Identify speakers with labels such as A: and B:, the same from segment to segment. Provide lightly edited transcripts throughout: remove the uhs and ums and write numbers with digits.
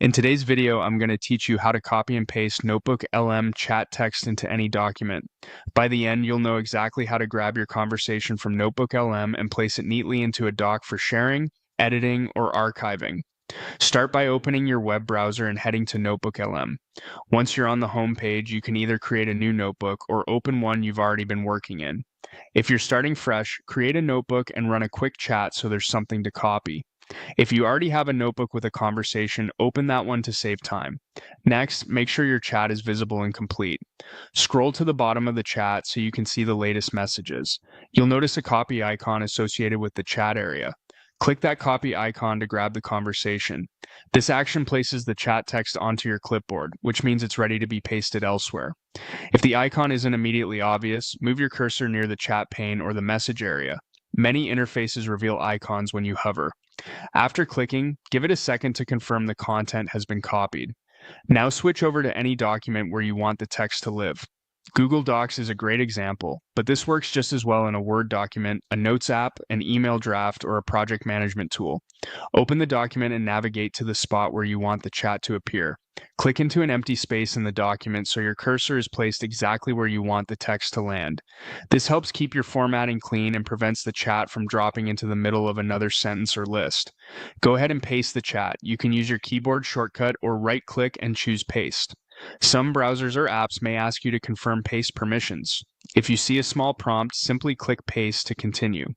A: In today's video, I'm going to teach you how to copy and paste NotebookLM chat text into any document. By the end, you'll know exactly how to grab your conversation from NotebookLM and place it neatly into a doc for sharing, editing, or archiving. Start by opening your web browser and heading to NotebookLM. Once you're on the home page, you can either create a new notebook or open one you've already been working in. If you're starting fresh, create a notebook and run a quick chat so there's something to copy. If you already have a notebook with a conversation, open that one to save time. Next, make sure your chat is visible and complete. Scroll to the bottom of the chat so you can see the latest messages. You'll notice a copy icon associated with the chat area. Click that copy icon to grab the conversation. This action places the chat text onto your clipboard, which means it's ready to be pasted elsewhere. If the icon isn't immediately obvious, move your cursor near the chat pane or the message area. Many interfaces reveal icons when you hover. After clicking, give it a second to confirm the content has been copied. Now switch over to any document where you want the text to live. Google Docs is a great example, but this works just as well in a Word document, a Notes app, an email draft, or a project management tool. Open the document and navigate to the spot where you want the chat to appear. Click into an empty space in the document so your cursor is placed exactly where you want the text to land. This helps keep your formatting clean and prevents the chat from dropping into the middle of another sentence or list. Go ahead and paste the chat. You can use your keyboard shortcut or right-click and choose Paste. Some browsers or apps may ask you to confirm paste permissions. If you see a small prompt, simply click Paste to continue.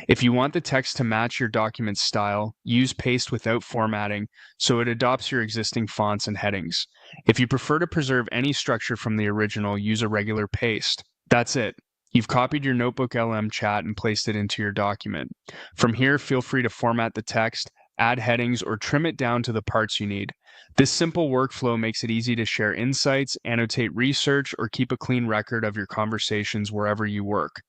A: If you want the text to match your document's style, use Paste without formatting so it adopts your existing fonts and headings. If you prefer to preserve any structure from the original, use a regular paste. That's it. You've copied your NotebookLM chat and placed it into your document. From here, feel free to format the text, add headings, or trim it down to the parts you need. This simple workflow makes it easy to share insights, annotate research, or keep a clean record of your conversations wherever you work.